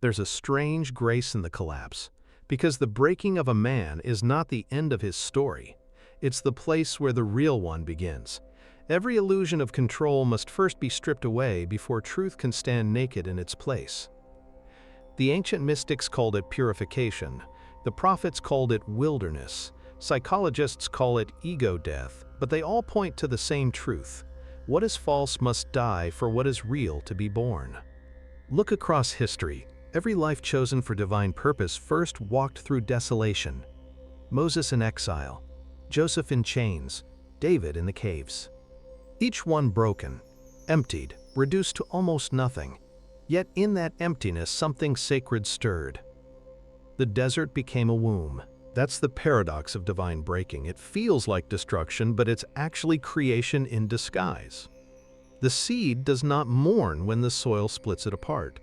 There's a strange grace in the collapse, because the breaking of a man is not the end of his story. It's the place where the real one begins. Every illusion of control must first be stripped away before truth can stand naked in its place. The ancient mystics called it purification. The prophets called it wilderness. Psychologists call it ego death, but they all point to the same truth. What is false must die for what is real to be born. Look across history. Every life chosen for divine purpose first walked through desolation. Moses in exile, Joseph in chains, David in the caves. Each one broken, emptied, reduced to almost nothing. Yet in that emptiness something sacred stirred. The desert became a womb. That's the paradox of divine breaking. It feels like destruction, but it's actually creation in disguise. The seed does not mourn when the soil splits it apart.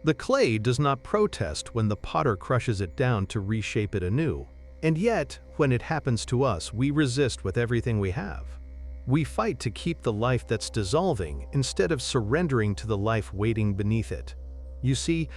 The clay does not protest when the potter crushes it down to reshape it anew. And yet, when it happens to us, we resist with everything we have. We fight to keep the life that's dissolving instead of surrendering to the life waiting beneath it. You see,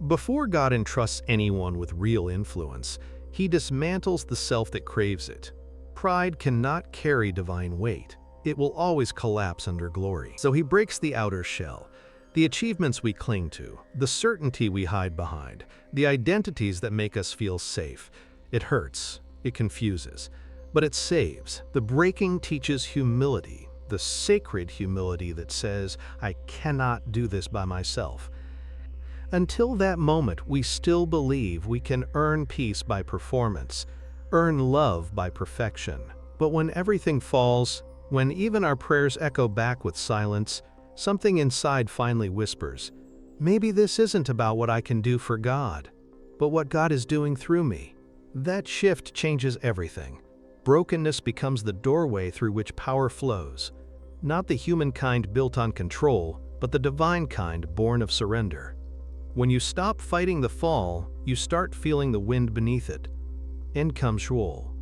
before God entrusts anyone with real influence, He dismantles the self that craves it. Pride cannot carry divine weight. It will always collapse under glory. So He breaks the outer shell, the achievements we cling to, the certainty we hide behind, the identities that make us feel safe. It hurts, it confuses, but it saves. The breaking teaches humility, the sacred humility that says, I cannot do this by myself. Until that moment, we still believe we can earn peace by performance, earn love by perfection. But when everything falls, when even our prayers echo back with silence, something inside finally whispers, maybe this isn't about what I can do for God, but what God is doing through me. That shift changes everything. Brokenness becomes the doorway through which power flows. Not the human kind built on control, but the divine kind born of surrender. When you stop fighting the fall, you start feeling the wind beneath it. In comes Sheol.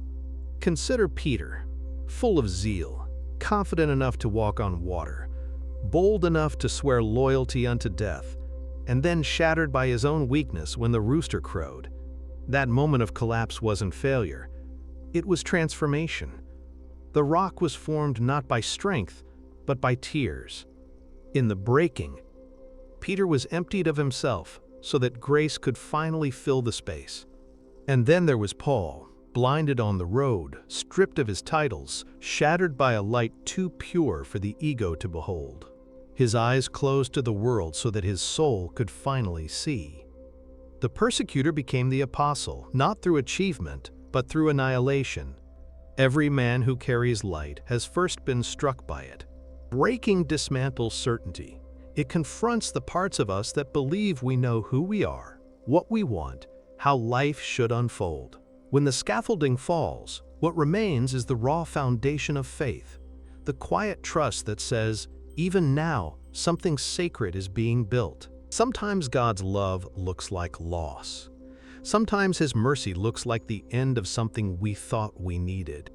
Consider Peter, full of zeal, confident enough to walk on water, bold enough to swear loyalty unto death, and then shattered by his own weakness when the rooster crowed. That moment of collapse wasn't failure. It was transformation. The rock was formed not by strength, but by tears. In the breaking, Peter was emptied of himself so that grace could finally fill the space. And then there was Paul, blinded on the road, stripped of his titles, shattered by a light too pure for the ego to behold. His eyes closed to the world so that his soul could finally see. The persecutor became the apostle, not through achievement, but through annihilation. Every man who carries light has first been struck by it. Breaking dismantles certainty. It confronts the parts of us that believe we know who we are, what we want, how life should unfold. When the scaffolding falls, what remains is the raw foundation of faith, the quiet trust that says, even now, something sacred is being built. Sometimes God's love looks like loss. Sometimes His mercy looks like the end of something we thought we needed.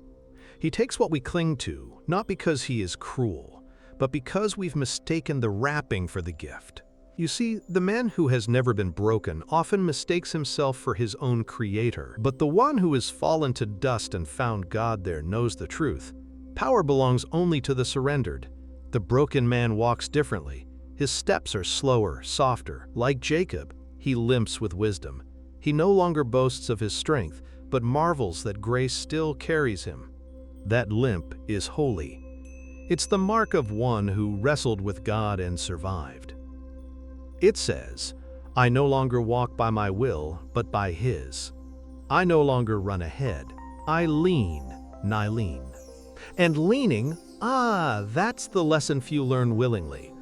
He takes what we cling to, not because He is cruel, but because we've mistaken the wrapping for the gift. You see, the man who has never been broken often mistakes himself for his own creator, but the one who has fallen to dust and found God there knows the truth. Power belongs only to the surrendered. The broken man walks differently. His steps are slower, softer. Like Jacob, he limps with wisdom. He no longer boasts of his strength, but marvels that grace still carries him. That limp is holy. It's the mark of one who wrestled with God and survived. It says, I no longer walk by my will, but by His. I no longer run ahead. I lean, nigh lean. And leaning, that's the lesson few learn willingly.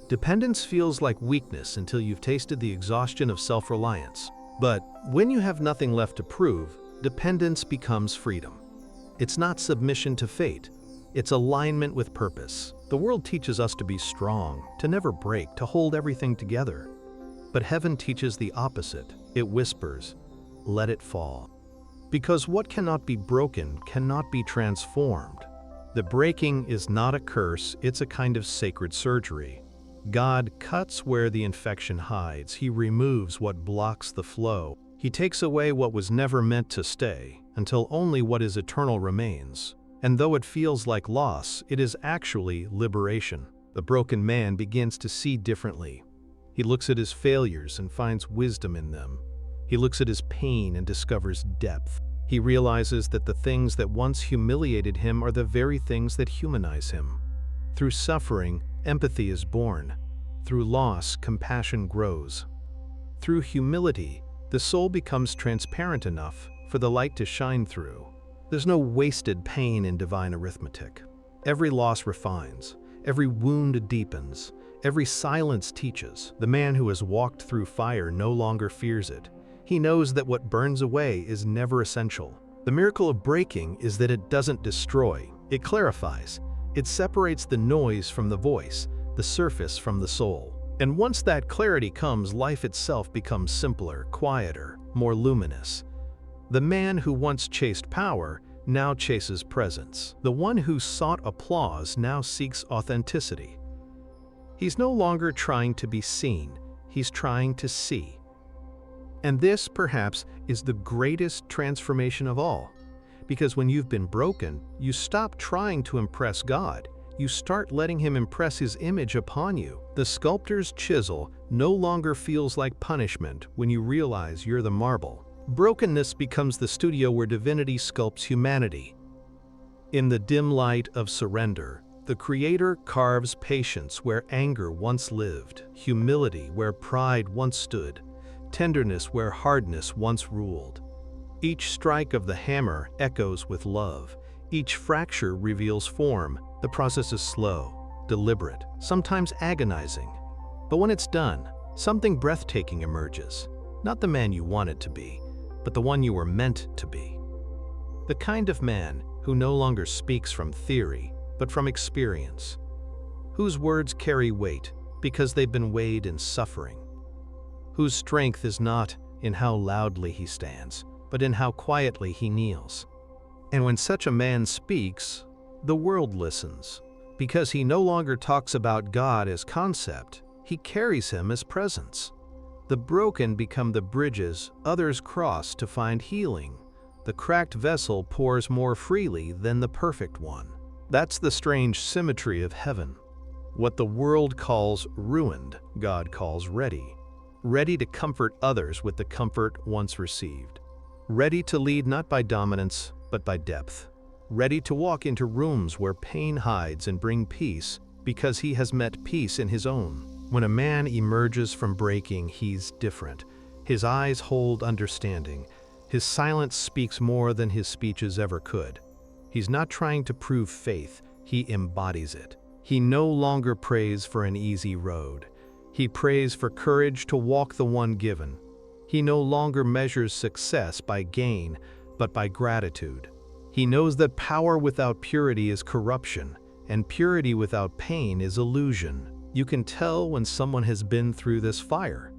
Dependence feels like weakness until you've tasted the exhaustion of self-reliance. But when you have nothing left to prove, dependence becomes freedom. It's not submission to fate. It's alignment with purpose. The world teaches us to be strong, to never break, to hold everything together. But heaven teaches the opposite. It whispers, let it fall. Because what cannot be broken cannot be transformed. The breaking is not a curse, it's a kind of sacred surgery. God cuts where the infection hides. He removes what blocks the flow. He takes away what was never meant to stay, until only what is eternal remains. And though it feels like loss, it is actually liberation. The broken man begins to see differently. He looks at his failures and finds wisdom in them. He looks at his pain and discovers depth. He realizes that the things that once humiliated him are the very things that humanize him. Through suffering, empathy is born. Through loss, compassion grows. Through humility, the soul becomes transparent enough for the light to shine through. There's no wasted pain in divine arithmetic. Every loss refines. Every wound deepens. Every silence teaches. The man who has walked through fire no longer fears it. He knows that what burns away is never essential. The miracle of breaking is that it doesn't destroy. It clarifies. It separates the noise from the voice, the surface from the soul. And once that clarity comes, life itself becomes simpler, quieter, more luminous. The man who once chased power now chases presence. The one who sought applause now seeks authenticity. He's no longer trying to be seen, he's trying to see. And this, perhaps, is the greatest transformation of all. Because when you've been broken, you stop trying to impress God. You start letting Him impress His image upon you. The sculptor's chisel no longer feels like punishment when you realize you're the marble. Brokenness becomes the studio where divinity sculpts humanity. In the dim light of surrender, the Creator carves patience where anger once lived, humility where pride once stood, tenderness where hardness once ruled. Each strike of the hammer echoes with love. Each fracture reveals form. The process is slow, deliberate, sometimes agonizing. But when it's done, something breathtaking emerges. Not the man you wanted to be, but the one you were meant to be. The kind of man who no longer speaks from theory, but from experience. Whose words carry weight because they've been weighed in suffering. Whose strength is not in how loudly he stands, but in how quietly he kneels. And when such a man speaks, the world listens. Because he no longer talks about God as concept, he carries Him as presence. The broken become the bridges others cross to find healing. The cracked vessel pours more freely than the perfect one. That's the strange symmetry of heaven. What the world calls ruined, God calls ready. Ready to comfort others with the comfort once received. Ready to lead not by dominance, but by depth. Ready to walk into rooms where pain hides and bring peace because he has met peace in his own. When a man emerges from breaking, he's different. His eyes hold understanding. His silence speaks more than his speeches ever could. He's not trying to prove faith, he embodies it. He no longer prays for an easy road. He prays for courage to walk the one given. He no longer measures success by gain, but by gratitude. He knows that power without purity is corruption, and purity without pain is illusion. You can tell when someone has been through this fire.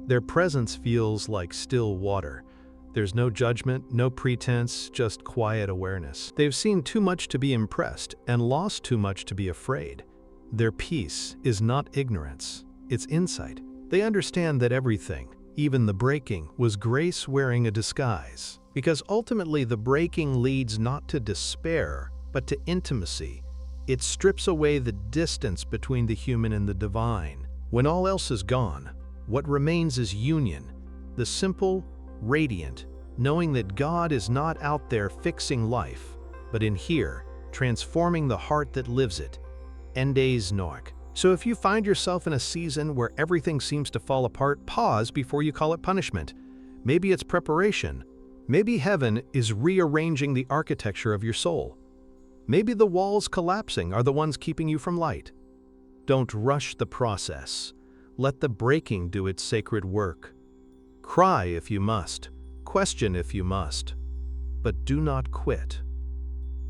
Their presence feels like still water. There's no judgment, no pretense, just quiet awareness. They've seen too much to be impressed and lost too much to be afraid. Their peace is not ignorance, it's insight. They understand that everything, even the breaking, was grace wearing a disguise. Because ultimately the breaking leads not to despair, but to intimacy. It strips away the distance between the human and the divine. When all else is gone, what remains is union, the simple, radiant, knowing that God is not out there fixing life, but in here, transforming the heart that lives it. Endes Noach. So if you find yourself in a season where everything seems to fall apart, pause before you call it punishment. Maybe it's preparation. Maybe heaven is rearranging the architecture of your soul. Maybe the walls collapsing are the ones keeping you from light. Don't rush the process. Let the breaking do its sacred work. Cry if you must, question if you must, but do not quit.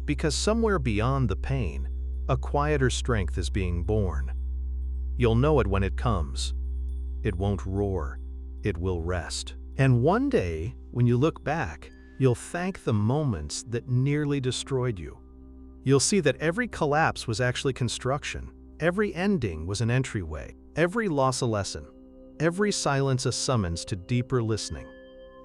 Because somewhere beyond the pain, a quieter strength is being born. You'll know it when it comes. It won't roar, it will rest. And one day, when you look back, you'll thank the moments that nearly destroyed you. You'll see that every collapse was actually construction. Every ending was an entryway, every loss a lesson, every silence a summons to deeper listening.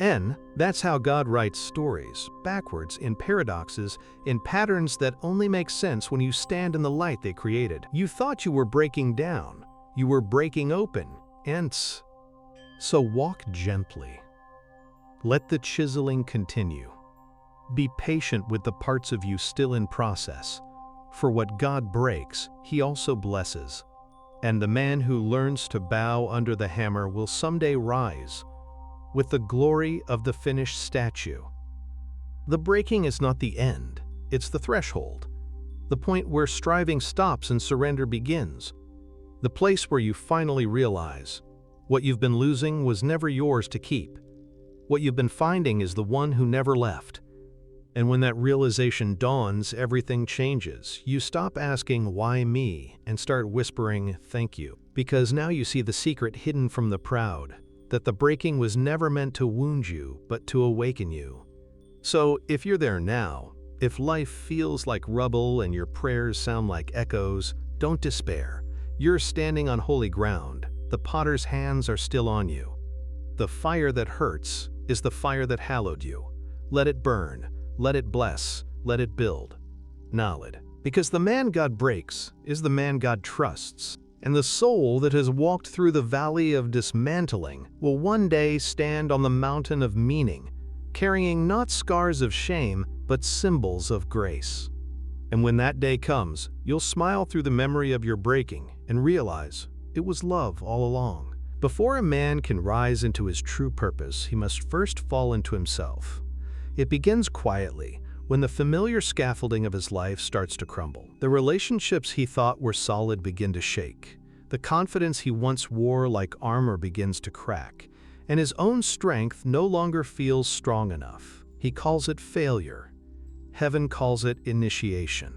And that's how God writes stories, backwards, in paradoxes, in patterns that only make sense when you stand in the light they created. You thought you were breaking down, you were breaking open, and so walk gently. Let the chiseling continue. Be patient with the parts of you still in process, for what God breaks, He also blesses. And the man who learns to bow under the hammer will someday rise with the glory of the finished statue. The breaking is not the end, it's the threshold, the point where striving stops and surrender begins, the place where you finally realize what you've been losing was never yours to keep. What you've been finding is the one who never left. And when that realization dawns, everything changes. You stop asking, "Why me?" and start whispering, "Thank you." Because now you see the secret hidden from the proud, that the breaking was never meant to wound you, but to awaken you. So if you're there now, if life feels like rubble and your prayers sound like echoes, don't despair. You're standing on holy ground. The potter's hands are still on you. The fire that hurts is the fire that hallowed you. Let it burn, let it bless, let it build. Naled. Because the man God breaks is the man God trusts. And the soul that has walked through the valley of dismantling will one day stand on the mountain of meaning, carrying not scars of shame, but symbols of grace. And when that day comes, you'll smile through the memory of your breaking and realize it was love all along. Before a man can rise into his true purpose, he must first fall into himself. It begins quietly, when the familiar scaffolding of his life starts to crumble. The relationships he thought were solid begin to shake. The confidence he once wore like armor begins to crack, and his own strength no longer feels strong enough. He calls it failure. Heaven calls it initiation.